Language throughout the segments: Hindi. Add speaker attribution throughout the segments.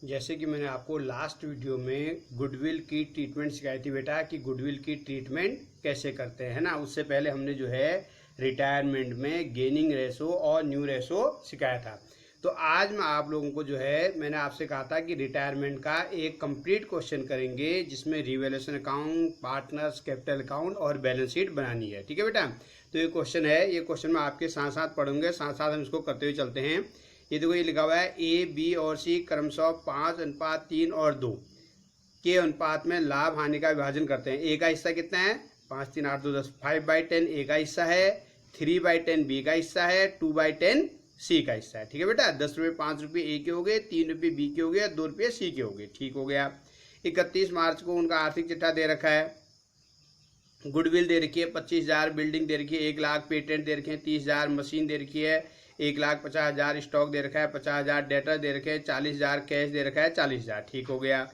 Speaker 1: जैसे कि मैंने आपको लास्ट वीडियो में गुडविल की ट्रीटमेंट सिखाई थी बेटा कि गुडविल की ट्रीटमेंट कैसे करते हैं, ना। उससे पहले हमने जो है रिटायरमेंट में गेनिंग रेशो और न्यू रेशो सिखाया था। तो आज मैं आप लोगों को जो है मैंने आपसे कहा था कि रिटायरमेंट का एक कंप्लीट क्वेश्चन करेंगे जिसमें revaluation account, partners capital account और बैलेंस शीट बनानी है। ठीक है बेटा। तो ये क्वेश्चन है, ये क्वेश्चन मैं आपके साथ साथ पढ़ूंगे, साथ साथ हम इसको करते हुए चलते हैं। ये देखो, ये लिखा हुआ है ए बी और सी क्रमशः 5:3 और 2 के अनुपात में लाभ हानि का विभाजन करते हैं। ए का हिस्सा कितना है? 5, 3, 8, 2, 10। 5/10 ए का हिस्सा है, 3/10 बी का हिस्सा है, 2/10 सी का हिस्सा है। ठीक है बेटा। 10 रुपये 5 रुपये ए के हो गए, 3 रुपये बी के हो गए, 2 रुपये सी के हो गए। ठीक हो गया। 31 मार्च को उनका आर्थिक चिट्ठा दे रखा है। गुडविल दे रखी है 25,000, बिल्डिंग दे रखी है 1 लाख, पेटेंट दे रखे हैं 30,000, मशीन दे रखी है 1,50,000, स्टॉक दे रखा है 50,000, डेटर दे रखे हैं 40,000, कैश दे रखा है 40,000। ठीक हो गया।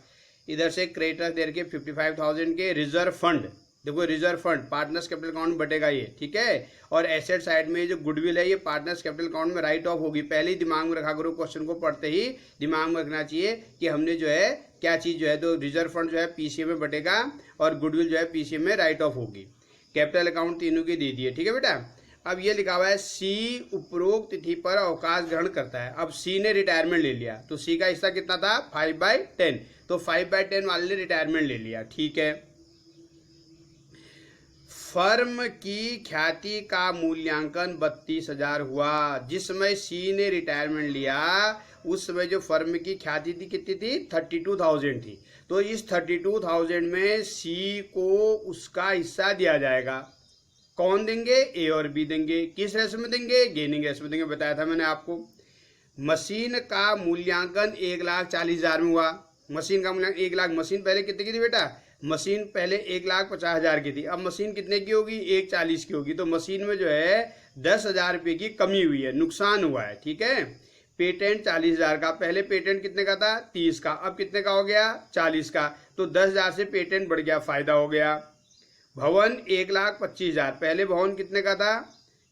Speaker 1: इधर से क्रेडिटर्स दे रखे 55,000 के। रिजर्व फंड देखो, reserve fund partners capital account में बटेगा ये। ठीक है। और एसेट साइड में जो गुडविल है ये पार्टनर्स कैपिटल अकाउंट में राइट ऑफ होगी। पहले ही दिमाग में रखा करो, क्वेश्चन को पढ़ते ही दिमाग में रखना चाहिए कि हमने जो है क्या चीज जो है, तो रिजर्व फंड जो है पीसीए में बटेगा और गुडविल जो है पीसीए में राइट ऑफ होगी। कैपिटल अकाउंट तीनों की दे दिए। ठीक है बेटा। अब ये लिखा हुआ है सी उपरोक्त तिथि पर अवकाश ग्रहण करता है। अब सी ने रिटायरमेंट ले लिया, तो सी का हिस्सा कितना था? 5/10। तो 5/10 वाले ने रिटायरमेंट ले लिया। ठीक है। फर्म की ख्याति का मूल्यांकन 32,000 हुआ। जिस समय सी ने रिटायरमेंट लिया उस समय जो फर्म की ख्याति थी कितनी थी? 32,000 थी। तो इस 32,000 में सी को उसका हिस्सा दिया जाएगा। कौन देंगे? ए और बी देंगे। किस रेशो में देंगे? गेनिंग रेशो में देंगे। बताया था मैंने आपको। मशीन का मूल्यांकन 1,40,000 में हुआ। मशीन का मूल्यांकन 1 लाख। मशीन पहले कितने की थी बेटा? मशीन पहले 1,50,000 की थी। अब मशीन कितने की होगी? 1,40 की होगी। तो मशीन में जो है 10,000 रुपये की कमी हुई है, नुकसान हुआ है। ठीक है। पेटेंट 40,000 का। पहले पेटेंट कितने का था? 30 का। अब कितने का हो गया? 40 का। तो 10,000 से पेटेंट बढ़ गया, फायदा हो गया। भवन 1,25,000। पहले भवन कितने का था?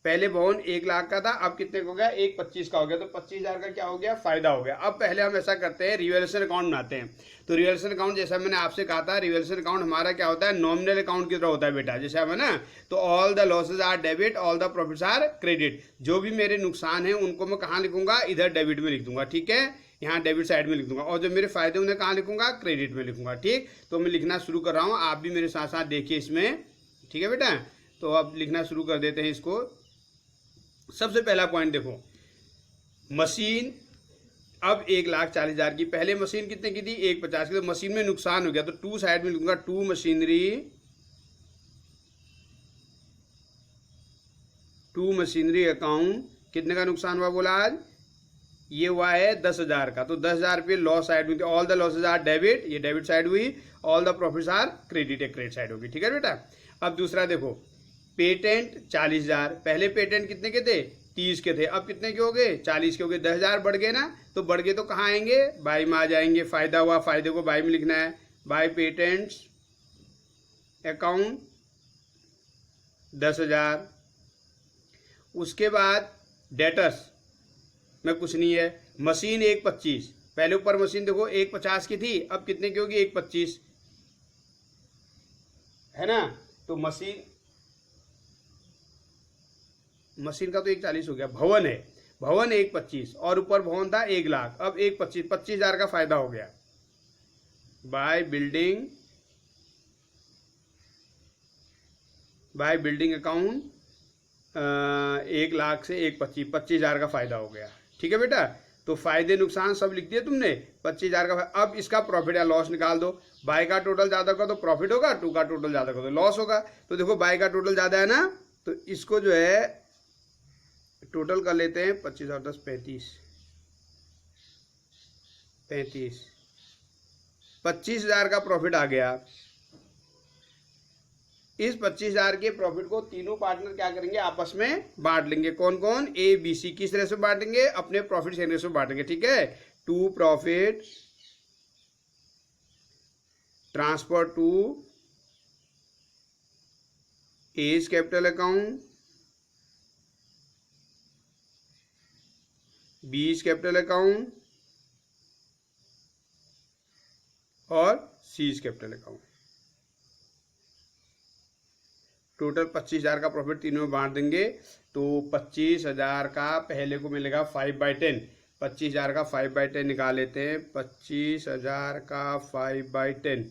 Speaker 1: पहले भवन 1 लाख का था, अब कितने का हो गया? 1,25 का हो गया। तो 25,000 का क्या हो गया? फायदा हो गया। अब पहले हम ऐसा करते हैं, रिवैल्यूएशन अकाउंट बनाते हैं। तो रिवैल्यूएशन अकाउंट जैसा मैंने आपसे कहा था, रिवैल्यूएशन अकाउंट हमारा क्या होता है? नॉमिनल अकाउंट की तरह होता है बेटा, जैसे है ना। तो all the losses are debit, all the profits are credit. जो भी मेरे नुकसान है उनको मैं कहाँ लिखूंगा? इधर डेबिट में लिख दूंगा। ठीक है। यहाँ डेबिट साइड में लिख दूंगा। और जो मेरे फायदे उन्हें कहाँ लिखूंगा? क्रेडिट में लिखूंगा। ठीक। तो मैं लिखना शुरू कर रहा हूँ, आप भी मेरे साथ साथ देखिए इसमें। ठीक है बेटा। तो अब लिखना शुरू कर देते हैं इसको। सबसे पहला पॉइंट देखो, मशीन अब 1,40,000 की। पहले मशीन कितने की थी? 1,50 की। तो मशीन में नुकसान हो गया, तो टू साइड में लिखूंगा, टू मशीनरी अकाउंट। कितने का नुकसान हुआ बोला आज? ये हुआ है 10,000 का। तो 10,000 रुपये लॉस साइड में। All the losses are debit, ये डेबिट साइड हुई। All the profits are credit, ये क्रेडिट साइड होगी। ठीक है बेटा। अब दूसरा देखो, पेटेंट 40,000। पहले पेटेंट कितने के थे? 30 के थे। अब कितने के हो गए? 40 के हो गए। 10,000 बढ़ गए ना, तो बढ़ गए तो कहाँ आएंगे? बाई में आ जाएंगे। फायदा हुआ, फायदे को बाई में लिखना है। By patents account 10,000। उसके बाद डेटर्स में कुछ नहीं है। मशीन 1,25। पहले ऊपर मशीन देखो 1,50 की थी, अब कितने की होगी? 1,25 है ना। तो मशीन का तो 1,40 हो गया। भवन है, भवन 1,25 और ऊपर भवन था 1 लाख। अब 1,25, 25,000 का फायदा हो गया। बाय बिल्डिंग अकाउंट 1 लाख से 1,25, 25,000 का फायदा हो गया। ठीक है बेटा। तो फायदे नुकसान सब लिख दिए तुमने। 25,000 का। अब इसका प्रॉफिट या लॉस निकाल दो। बाय का टोटल ज्यादा होगा तो प्रॉफिट होगा, टू का टोटल ज्यादा होगा तो लॉस होगा। तो देखो बाय का टोटल ज्यादा है ना, तो इसको जो है टोटल कर लेते हैं। 25 और 10 35, 25,000 का प्रॉफिट आ गया। इस 25,000 के प्रॉफिट को तीनों पार्टनर क्या करेंगे? आपस में बांट लेंगे। कौन कौन? A B C. किस तरह से बांटेंगे? अपने प्रॉफिट शेयरिंग रेशो बांटेंगे। ठीक है। To profit transfer to A's capital account, B's capital account, और C is capital account. Total 25,000 का प्रॉफिट तीनों में बांट देंगे तो 25,000 का पहले को मिलेगा 5/10। 25,000 का 5/10 निकाल लेते हैं। 25,000 का 5/10,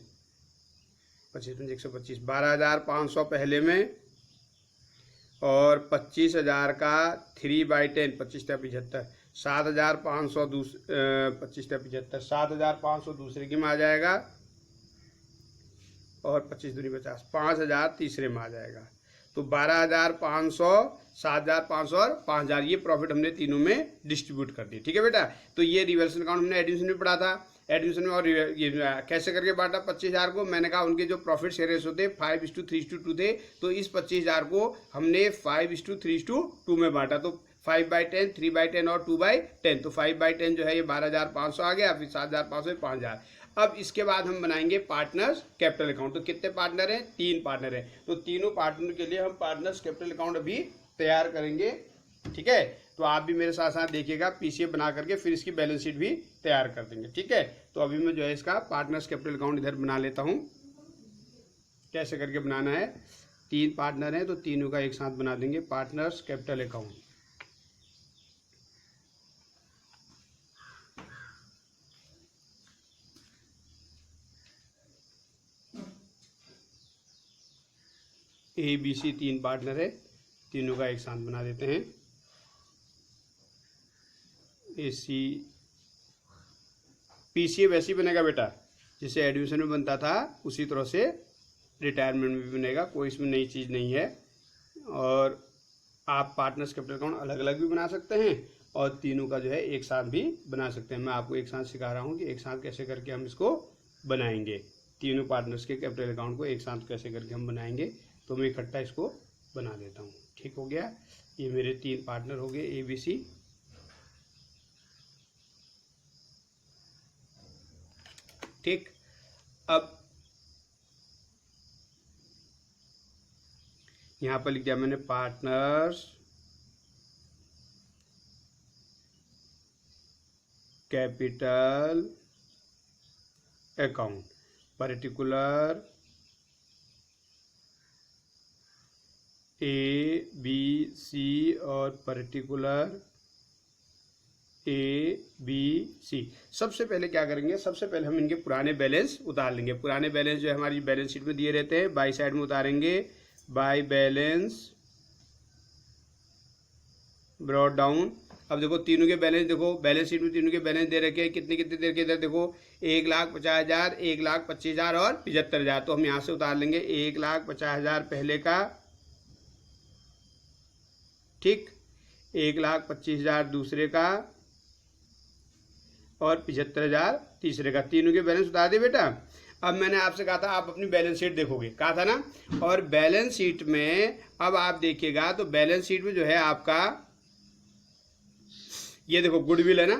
Speaker 1: 25 में 125, 12,500 पहले में, और 25,000 का 3/10, 25×75, 7,500 25×75, 7,500 दूसरे की में आ जाएगा, और 25×2=50, 5,000 तीसरे में आ जाएगा। तो 12,500, 7,500 और 5,000 ये प्रॉफिट हमने तीनों में डिस्ट्रीब्यूट कर दिए। ठीक है बेटा, तो ये रिवर्सल अकाउंट हमने एडमिशन में पढ़ा था। एडमिशन में और ये कैसे करके बांटा 25,000 को, मैंने कहा उनके जो प्रॉफिट शेयर रेशो थे 5:3:2 थे, तो इस 25,000 को हमने 5:3:2 में बांटा। तो 5/10, 3/10 और 2/10, तो 5/10 जो है ये 12,500 आ गया, फिर 7,500, 5,000। अब इसके बाद हम बनाएंगे पार्टनर्स कैपिटल अकाउंट। तो कितने पार्टनर हैं? 3 पार्टनर हैं। तो तीनों पार्टनर के लिए हम पार्टनर्स कैपिटल अकाउंट अभी तैयार करेंगे। ठीक है, तो आप भी मेरे साथ साथ देखिएगा, पीसीएफ बना करके फिर इसकी बैलेंस शीट भी तैयार कर देंगे। ठीक है, तो अभी मैं जो है इसका पार्टनर्स कैपिटल अकाउंट इधर बना लेता हूँ। कैसे करके बनाना है, 3 पार्टनर हैं तो तीनों का एक साथ बना देंगे partners capital account. ABC 3 partner है, तीनों का एक साथ बना देते हैं। AC पीसीए वैसे ही बनेगा बेटा, जिसे एडमिशन में बनता था उसी तरह से रिटायरमेंट में भी बनेगा, कोई इसमें नई चीज़ नहीं है। और आप पार्टनर्स कैपिटल अकाउंट अलग अलग भी बना सकते हैं और तीनों का जो है एक साथ भी बना सकते हैं। मैं आपको एक साथ सिखा रहा हूँ कि एक साथ कैसे करके हम इसको बनाएंगे, तीनों पार्टनर्स के कैपिटल अकाउंट को एक साथ कैसे करके हम बनाएंगे। तो मैं इकट्ठा इसको बना देता हूँ। ठीक हो गया, ये मेरे 3 पार्टनर हो गए ABC। ठीक, अब यहाँ पर लिख दिया मैंने partners capital account, particular ABC और पर्टिकुलर ABC। सबसे पहले क्या करेंगे, सबसे पहले हम इनके पुराने बैलेंस उतार लेंगे। पुराने बैलेंस जो है हमारी बैलेंस शीट में दिए रहते हैं, बाई साइड में उतारेंगे, बाई बैलेंस ब्रॉट डाउन। अब देखो तीनों के बैलेंस, देखो बैलेंस शीट में तीनों के बैलेंस दे रखे हैं, कितने कितने दे रखे, इधर देखो 1,50,000, 1,25,000 और 75,000। तो हम यहाँ से उतार लेंगे 1,50,000 पहले का, ठीक, 1,25,000 दूसरे का, और 75,000 तीसरे का। तीनों के बैलेंस उतार दे बेटा। अब मैंने आपसे कहा था आप अपनी बैलेंस शीट देखोगे, कहा था ना, और बैलेंस शीट में अब आप देखिएगा तो बैलेंस शीट में जो है आपका ये देखो गुडविल है ना,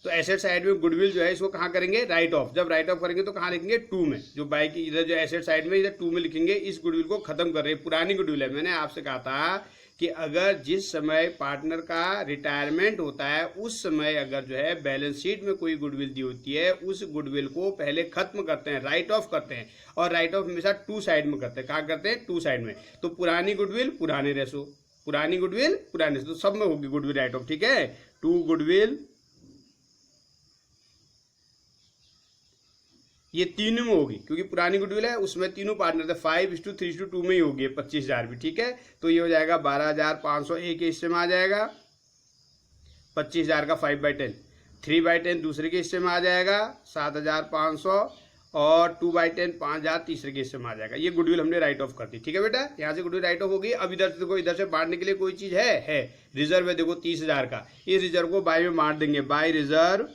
Speaker 1: तो एसेट साइड में गुडविल जो है इसको कहाँ करेंगे, राइट ऑफ। जब राइट ऑफ करेंगे तो कहाँ लिखेंगे, 2 में। जो बाई की इधर जो एसेट साइड में इधर 2 में लिखेंगे, इस गुडविल को खत्म कर रहे हैं, पुरानी गुडविल है। मैंने आपसे कहा था कि अगर जिस समय पार्टनर का रिटायरमेंट होता है उस समय अगर जो है बैलेंस शीट में कोई गुडविल दी होती है, उस गुडविल को पहले खत्म करते हैं, राइट ऑफ करते हैं। और राइट ऑफ हमेशा 2 साइड में करते हैं, कहाँ करते हैं, 2 साइड में। तो पुरानी गुडविल पुराने रेशो, पुरानी गुडविल पुराने रेशो, तो सब में होगी गुडविल राइट ऑफ। ठीक है, 2 गुडविल, ये तीनों में होगी क्योंकि पुरानी गुडविल है, उसमें तीनों पार्टनर थे, 5:3:2 में ही होगी 25,000 भी। ठीक है, तो ये हो जाएगा 12,500 एक के हिस्से में आ जाएगा, 25,000 का 5/10, 3/10 दूसरे के हिस्से में आ जाएगा 7,500, और 2/10 5,000 तीसरे के हिस्से में आ जाएगा। ये गुडविल हमने राइट ऑफ कर दी। ठीक है बेटा, यहाँ से गुडविल राइट ऑफ होगी। अब इधर से देखो, इधर से बांटने के लिए कोई चीज है रिजर्व है, देखो 30,000 का, इस रिजर्व को बाई में बांट देंगे, बाई रिजर्व,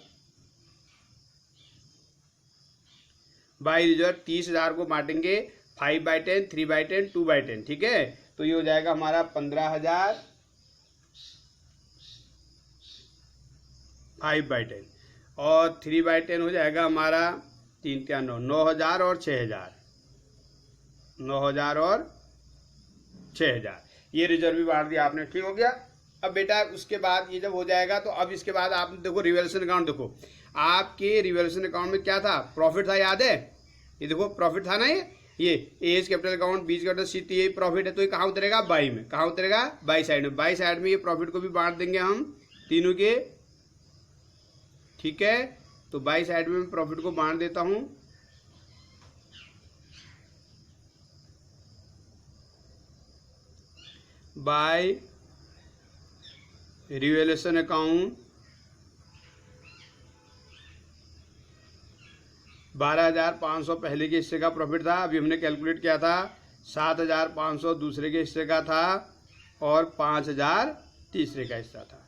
Speaker 1: बाई रिजर्व 30,000 को बांटेंगे 5/10, 3/10, 2/10। ठीक है, तो ये हो जाएगा हमारा 15,000, 5/10, और 3/10 हो जाएगा हमारा 3 क्या 9, 9,000 और 6,000, 9,000 और 6,000। ये रिजर्व भी बांट दिया आपने। ठीक हो गया। अब बेटा उसके बाद ये जब हो जाएगा तो अब इसके बाद आप देखो रिवैल्यूएशन अकाउंट देखो। आपके रिवैल्यूएशन अकाउंट में क्या था, प्रॉफिट था, याद है? ये देखो प्रॉफिट था ना, ये एज कैपिटल अकाउंट, बीच कैपिटल, सी, तो ये प्रॉफिट है, तो ये कहाँ उतरेगा, बाई में। कहाँ उतरेगा, बाई साइड में। बाई साइड में ये प्रॉफिट को भी बांट देंगे हम तीनों के, ठीक है। तो बाई साइड में प्रॉफिट को बांट देता हूं। बाय रिवैल्यूएशन अकाउंट 12,500 पहले के हिस्से का प्रॉफिट था, अभी हमने कैलकुलेट किया था 7,500 दूसरे के हिस्से का था और 5,000 तीसरे का हिस्सा था।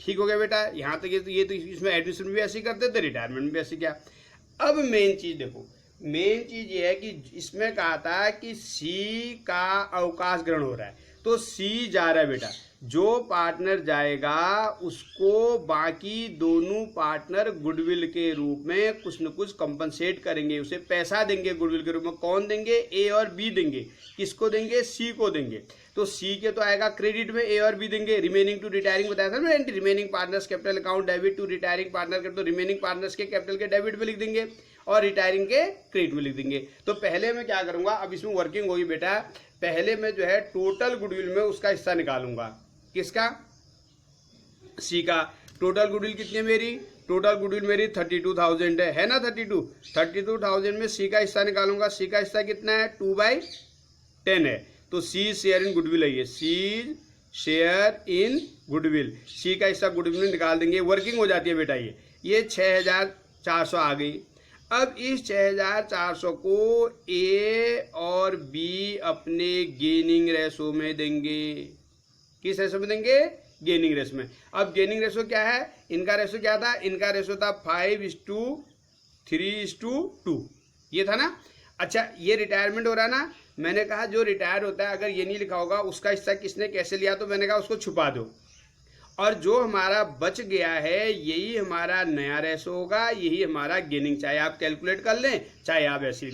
Speaker 1: ठीक हो गया बेटा, यहाँ तक ये तो इसमें एडमिशन भी ऐसे ही करते थे, रिटायरमेंट भी ऐसे क्या। अब मेन चीज देखो, मेन चीज ये है कि इसमें कहा था कि सी का अवकाश ग्रहण हो रहा है, तो सी जा रहा है बेटा। जो पार्टनर जाएगा उसको बाकी दोनों पार्टनर गुडविल के रूप में कुछ न कुछ कंपनसेट करेंगे, उसे पैसा देंगे गुडविल के रूप में। कौन देंगे, ए और बी देंगे। किसको देंगे, सी को देंगे। तो सी के तो आएगा क्रेडिट में, ए और बी देंगे। रिमेनिंग टू रिटायरिंग बताया था ना, remaining partners capital account debit to retiring partner, तो रिमेनिंग पार्टनर्स के कैपिटल के डेबिट में लिख देंगे और रिटायरिंग के क्रेडिट में लिख देंगे। तो पहले मैं क्या करूंगा, अब इसमें वर्किंग होगी बेटा, पहले मैं जो है टोटल गुडविल में उसका हिस्सा निकालूंगा। किसका, सी का। टोटल गुडविल कितनी है मेरी, टोटल गुडविल मेरी 32,000 है ना, 32,000 में सी का हिस्सा निकालूंगा। सी का हिस्सा कितना है, 2/10 है। तो सी शेयर इन गुडविल है, ये सी शेयर इन गुडविल, सी का हिस्सा गुडविल में निकाल देंगे। वर्किंग हो जाती है बेटा, ये 6,400 आ गई। अब इस 6,400 को ए और बी अपने गेनिंग रेशो में देंगे। किस रेशो में देंगे, गेनिंग रेशो में। अब गेनिंग रेशो क्या है, इनका रेशो क्या था, इनका रेशो था 5:3:2, ये था ना। अच्छा, ये रिटायरमेंट हो रहा है ना, मैंने कहा जो रिटायर होता है अगर ये नहीं लिखा होगा उसका हिस्सा किसने कैसे लिया, तो मैंने कहा उसको छुपा दो। और जो हमारा बच गया है यही हमारा नया रेशो होगा, यही हमारा गेनिंग। चाहे आप कैलकुलेट कर लें, चाहे आप ऐसे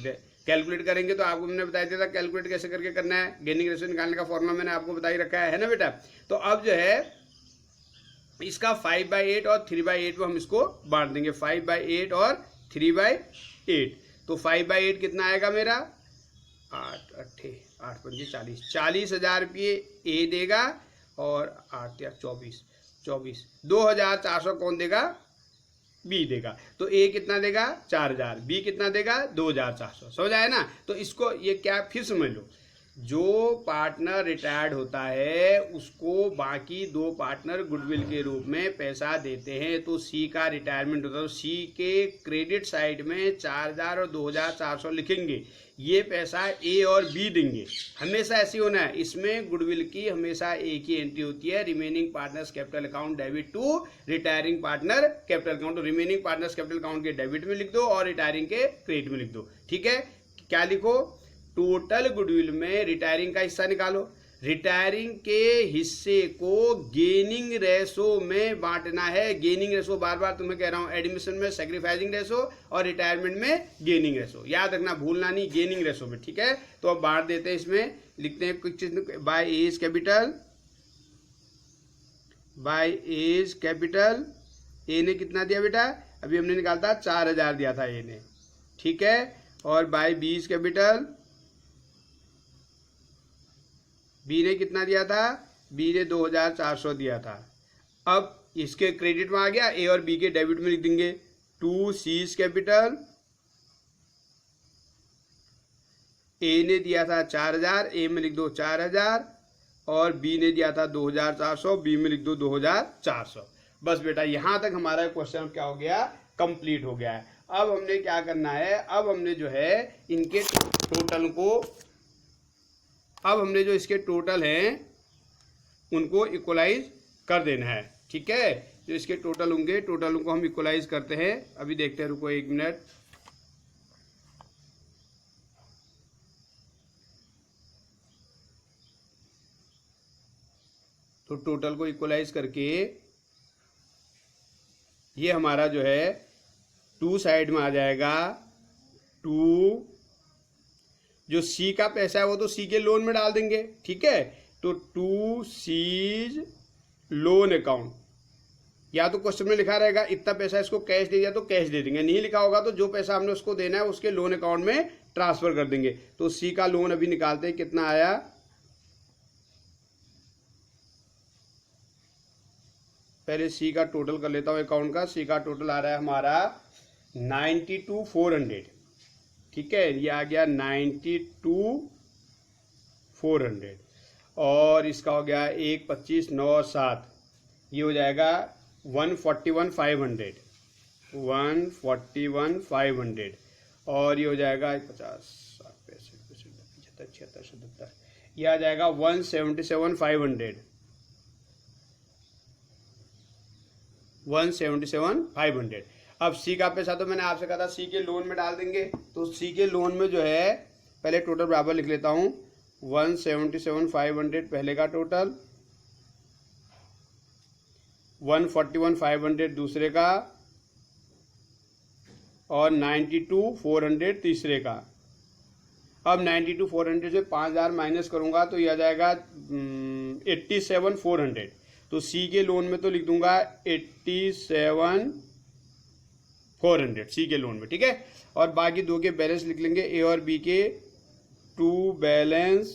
Speaker 1: कैलकुलेट करेंगे। तो आपको मैंने बताया दिया था कैलकुलेट कैसे करके करना है, गेनिंग रेशो निकालने का फॉर्मूला मैंने आपको बता ही रखा है ना बेटा। तो अब जो है इसका 5/8 और 3/8 में हम इसको बांट देंगे, 5/8 और 3/8। तो 5/8 कितना आएगा मेरा, 8 40,000 रुपये ए देगा और 8 या 24 2,400 कौन देगा, बी देगा। तो ए कितना देगा, 4,000, बी कितना देगा, 2,400। समझ आया ना। तो इसको ये क्या, फिर समझ लो, जो पार्टनर रिटायर्ड होता है उसको बाकी दो पार्टनर गुडविल के रूप में पैसा देते हैं। तो सी का रिटायरमेंट होता है, तो सी के क्रेडिट साइड में 4,000 और 2,400 लिखेंगे। ये पैसा ए और बी देंगे, हमेशा ऐसे होना है। इसमें गुडविल की हमेशा एक ही एंट्री होती है, remaining partners capital account debit to retiring partner capital account. तो रिमेनिंग पार्टनर्स कैपिटल अकाउंट के डेबिट में लिख दो और रिटायरिंग के क्रेडिट में लिख दो। ठीक है, क्या लिखो, टोटल गुडविल में रिटायरिंग का हिस्सा निकालो, रिटायरिंग के हिस्से को गेनिंग रेशो में बांटना है। गेनिंग रेशो बार बार तुम्हें कह रहा हूं, एडमिशन में सैक्रिफाइसिंग रेशो और रिटायरमेंट में गेनिंग रेशो, याद रखना, भूलना नहीं, गेनिंग रेशो में। ठीक है, तो अब बांट देते हैं, इसमें लिखते हैं कुछ चीज, by as capital, by as capital. A ने कितना दिया बेटा, अभी हमने निकाला था 4,000 दिया था ए ने, ठीक है। और बाय बीज कैपिटल, बी ने कितना दिया था, बी ने 2,400 दिया था। अब इसके क्रेडिट में आ गया, ए और बी के डेबिट में लिख देंगे। 2 सीज कैपिटल, ए ने दिया था 4,000, ए में लिख दो 4,000 और बी ने दिया था 2,400, बी में लिख दो 2,400। बस बेटा, यहां तक हमारा क्वेश्चन क्या हो गया, कंप्लीट हो गया है। अब हमने क्या करना है, अब हमने जो है इनके टोटल को, अब हमने जो इसके टोटल हैं उनको इक्वलाइज कर देना है। ठीक है, जो इसके टोटल होंगे, टोटल को हम इक्वलाइज करते हैं। अभी देखते हैं, रुको 1 मिनट। तो टोटल को इक्वलाइज करके ये हमारा जो है 2 साइड में आ जाएगा। 2, जो सी का पैसा है वो तो सी के लोन में डाल देंगे। ठीक है, तो 2 सीज लोन अकाउंट, या तो क्वेश्चन में लिखा रहेगा इतना पैसा इसको कैश दे दिया तो कैश दे देंगे, नहीं लिखा होगा तो जो पैसा हमने उसको देना है उसके लोन अकाउंट में ट्रांसफर कर देंगे। तो सी का लोन अभी निकालते हैं, कितना आया, पहले सी का टोटल कर लेता हूं अकाउंट का। सी का टोटल आ रहा है हमारा 92,400, ठीक है, ये आ गया 92,400 और इसका हो गया 1, 25, 9 और 7, ये हो जाएगा 141,500, 141,500 और ये हो जाएगा 50, 60, 65, 75, 76, 77, ये आ जाएगा 177,500, 177,500। अब सी का पैसा तो मैंने आपसे कहा था सी के लोन में डाल देंगे, तो सी के लोन में जो है पहले टोटल बराबर लिख लेता हूं, 177,500 पहले का टोटल, 141,500 दूसरे का और 92,400 तीसरे का। अब 92,400 से 5,000 माइनस करूंगा तो यह आ जाएगा 87,400। तो सी के लोन में तो लिख दूंगा 87,400 सी के लोन में, ठीक है। और बाकी दो के बैलेंस लिख लेंगे, ए और बी के 2 बैलेंस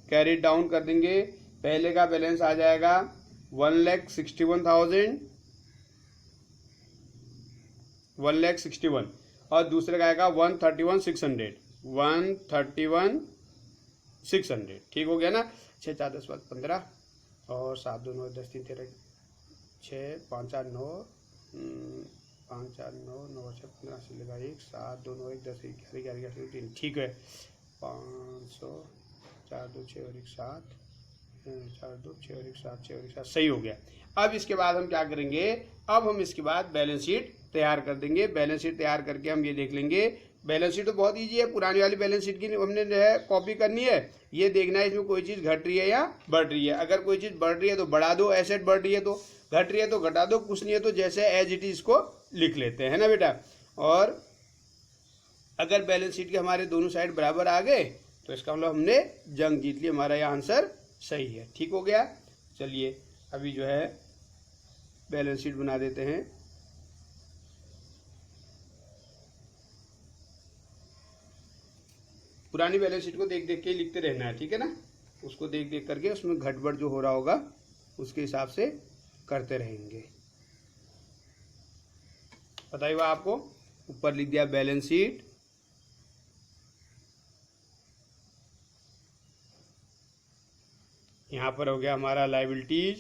Speaker 1: कैरी डाउन कर देंगे। पहले का बैलेंस आ जाएगा 1,61,000, 1,61,000 और दूसरे का आएगा 131,600, 131,600, ठीक हो गया ना। 6, 4, 10, 15 और 7, 2, 9, 10, 3, 13, 6, 5, 4, 9, 5, 4, 9, 9, 6, 15, 80 लगा 1, 7, 2, 9, 1, 10, 11, 11, 11, 3, ठीक है, 500, 4, 2, 6 और 1, 7, 4, 2, 6 और 1, 7, 6 और 1, 7, सही हो गया। अब इसके बाद हम क्या करेंगे, अब हम इसके बाद बैलेंस शीट तैयार कर देंगे। बैलेंस शीट तैयार करके हम ये देख लेंगे, बैलेंस शीट तो बहुत इजी है, पुरानी वाली बैलेंस शीट की हमने जो है कॉपी करनी है, ये देखना है इसमें कोई चीज़ घट रही है या बढ़ रही है। अगर कोई चीज़ बढ़ रही है तो बढ़ा दो, एसेट बढ़ रही है तो, घट रही है तो घटा दो, कुछ नहीं है तो जैसे एज इट इज इसको लिख लेते हैं ना बेटा। और अगर बैलेंस शीट के हमारे दोनों साइड बराबर आ गए तो इसका मतलब हमने जंग जीत ली, हमारा यह आंसर सही है, ठीक हो गया। चलिए अभी जो है बैलेंस शीट बना देते हैं। पुरानी बैलेंस शीट को देख देख के लिखते रहना है, ठीक है ना, उसको देख देख करके उसमें घटबढ़ जो हो रहा होगा उसके हिसाब से करते रहेंगे। बताइए आपको, ऊपर लिख दिया बैलेंस शीट, यहां पर हो गया हमारा लायबिलिटीज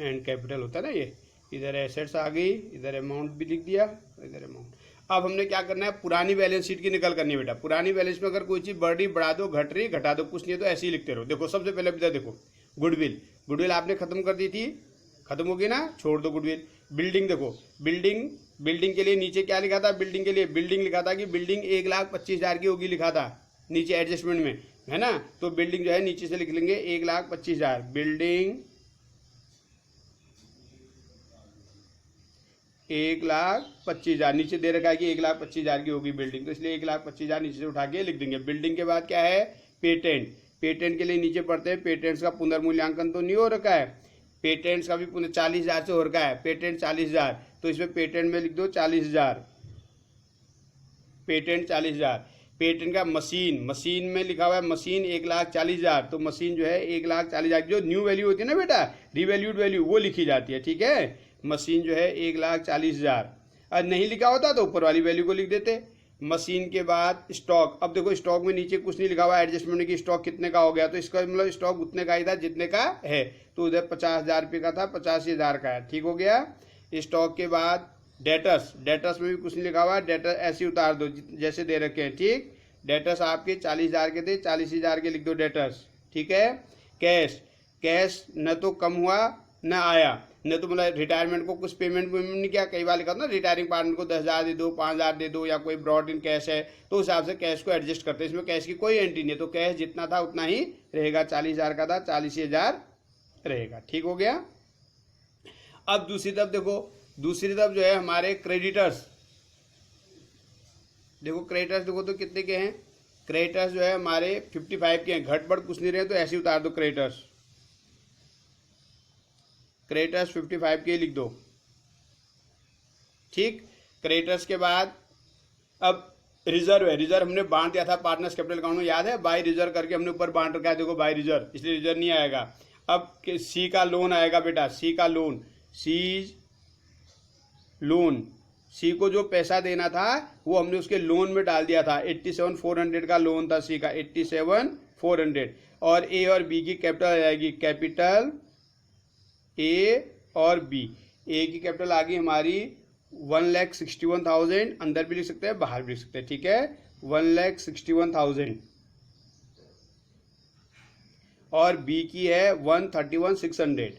Speaker 1: एंड कैपिटल होता है ना, ये इधर एसेट्स आ गई, इधर अमाउंट भी लिख दिया, इधर अमाउंट। अब हमने क्या करना है, पुरानी बैलेंस शीट की निकल करनी है बेटा। पुरानी बैलेंस में अगर कोई चीज बढ़ रही बढ़ा दो, घट रही घटा दो, कुछ नहीं है तो ऐसे ही लिखते रहो। देखो सबसे पहले बेटा देखो, गुडविल, गुडविल आपने खत्म कर दी थी, खत्म होगी ना, छोड़ दो गुडविल। बिल्डिंग देखो, बिल्डिंग, बिल्डिंग के लिए नीचे क्या लिखा था, बिल्डिंग के लिए बिल्डिंग लिखा था कि बिल्डिंग 1,25,000 की होगी, लिखा था नीचे एडजस्टमेंट में, है ना। तो बिल्डिंग जो है नीचे से लिख लेंगे 1,25,000, बिल्डिंग 1,25,000, नीचे दे रखा है कि 1,25,000 की होगी बिल्डिंग, तो इसलिए 1,25,000 नीचे से उठा के लिख देंगे। बिल्डिंग के बाद क्या है, पेटेंट, पेटेंट के लिए नीचे पढ़ते हैं, पेटेंट्स का पुनर्मूल्यांकन तो नहीं हो रखा है, पेटेंट्स का भी 40,000 से हो रखा है, पेटेंट 40,000, तो इसमें पेटेंट में लिख दो 40,000, पेटेंट 40,000। पेटेंट का मशीन, मशीन में लिखा हुआ है मशीन 1,40,000, तो मशीन जो है 1,40,000 जो न्यू वैल्यू होती है ना बेटा, रिवैल्यूड वैल्यू, वो लिखी जाती है, ठीक है। मशीन जो है 1,40,000, और नहीं लिखा होता तो ऊपर वाली वैल्यू को लिख देते। मशीन के बाद स्टॉक, अब देखो स्टॉक में नीचे कुछ नहीं लिखा हुआ एडजस्टमेंट की स्टॉक कितने का हो गया, तो इसका मतलब स्टॉक उतने का ही था जितने का है, तो उधर 50,000 रुपये का था, 85,000 का है, ठीक हो गया। स्टॉक के बाद डेटर्स, डेटर्स में भी कुछ नहीं लिखा हुआ, डेटर ऐसे उतार दो जैसे दे रखे हैं, ठीक। डेटर्स आपके 40,000 के थे, 40,000 के लिख दो डेटर्स, ठीक है। कैश, कैश न तो कम हुआ न आया, न तो मतलब रिटायरमेंट को कुछ पेमेंट नहीं किया, कई बार लिखा था ना रिटायरिंग पार्टनर को 10,000 दे दो, 5,000 दे दो, या कोई ब्रॉड इन कैश है तो उस हिसाब से कैश को एडजस्ट करते हैं। इसमें कैश की कोई एंट्री नहीं है, तो कैश जितना था उतना ही रहेगा, 40,000 का था 40,000 रहेगा, ठीक हो गया। अब दूसरी तरफ देखो, दूसरी तरफ जो है हमारे क्रेडिटर्स, देखो क्रेडिटर्स देखो तो कितने के हैं, क्रेडिटर्स जो है हमारे 55 के हैं, घट बढ़ कुछ नहीं रहे तो ऐसे उतार दो क्रेडिटर्स, क्रेडिटर्स 55 के लिख दो। ठीक, क्रेडिटर्स के बाद अब रिजर्व है, रिजर्व हमने बांट दिया था पार्टनर्स कैपिटल अकाउंट में, याद है, बाय रिजर्व करके हमने ऊपर बांट रखा है, देखो बाय रिजर्व, इसलिए रिजर्व नहीं आएगा। अब सी का लोन आएगा बेटा, सी का लोन, सी लोन, सी को जो पैसा देना था वो हमने उसके लोन में डाल दिया था, 87,400 का लोन था सी का, 87,400। और ए और बी की कैपिटल आ जाएगी, कैपिटल ए और बी, ए की कैपिटल आ गई हमारी 1,61,000, अंदर भी लिख सकते हैं बाहर भी लिख सकते हैं, ठीक है, 1,61,000। और बी की है 131,600,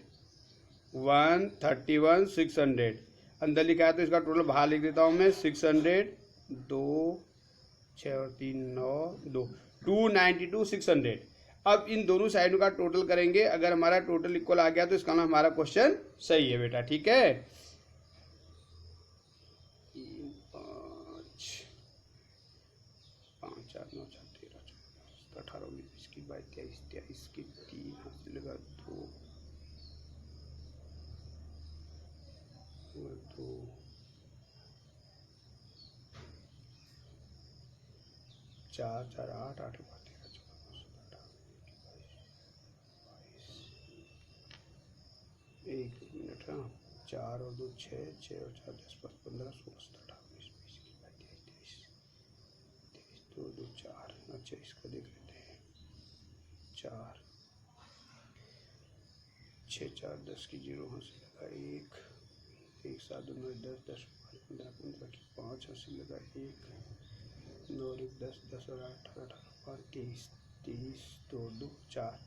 Speaker 1: 131,600 अंदर लिखा है, तो इसका टोटल बाहर लिख देता हूं मैं, 600, 2 6 और 3 9 2 292,600। अब इन दोनों साइडों का टोटल करेंगे, अगर हमारा टोटल इक्वल आ गया तो इसका नाम हमारा क्वेश्चन सही है बेटा, ठीक है। 5 4 9 4 13 14 18 19 की 22 23 की 3 हासिल लगा 2 4 4 8 8 एक मिनट, हाँ, 4 और 2 6 6 और 4 10 15 16 17 18 19 20 21 22 23 2 2 4। अच्छा, इसका देख लेते हैं, 4 6 4 10 की 0 हासिल लगा 1 1 7 2 9 10 10 15 15 की 5 हासिल लगा 1 9 1 10 10 और 8 18 5 23 23 2 2 4।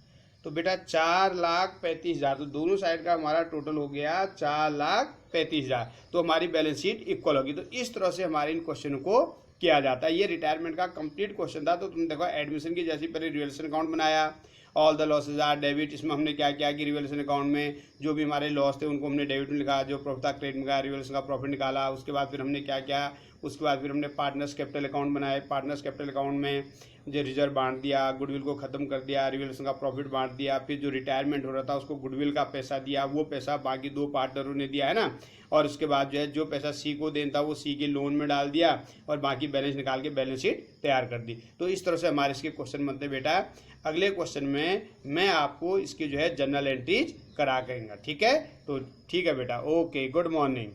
Speaker 1: तो बेटा 4,35,000, तो दोनों साइड का हमारा टोटल हो गया 4,35,000, तो हमारी बैलेंस शीट इक्वल होगी। तो इस तरह से हमारे इन क्वेश्चन को किया जाता है। ये रिटायरमेंट का कंप्लीट क्वेश्चन था। तो तुम देखो एडमिशन की जैसी पहले रिवैल्यूएशन अकाउंट बनाया, all the losses are debit, इसमें हमने क्या किया कि रिवैल्यूएशन अकाउंट में जो भी हमारे लॉस थे उनको हमने डेबिट में लिखा, जो प्रॉफिट था क्रेडिट में गया, रिवैल्यूएशन का प्रॉफिट निकाला। उसके बाद फिर हमने क्या किया, उसके बाद फिर हमने पार्टनर्स कैपिटल अकाउंट बनाए, पार्टनर्स कैपिटल अकाउंट में जो रिजर्व बांट दिया, गुडविल को खत्म कर दिया, रिवैल्यूएशन का प्रॉफिट बांट दिया, फिर जो रिटायरमेंट हो रहा था उसको गुडविल का पैसा दिया, वो पैसा बाकी 2 पार्टनरों ने दिया है ना। और उसके बाद जो है जो पैसा सी को देना था वो सी के लोन में डाल दिया और बाकी बैलेंस निकाल के बैलेंस शीट तैयार कर दी। तो इस तरह से हमारे इसके क्वेश्चन बनते बेटा। अगले क्वेश्चन में मैं आपको इसकी जो है जर्नल एंट्रीज करा करूंगा, ठीक है। तो ठीक है बेटा, ओके, गुड मॉर्निंग।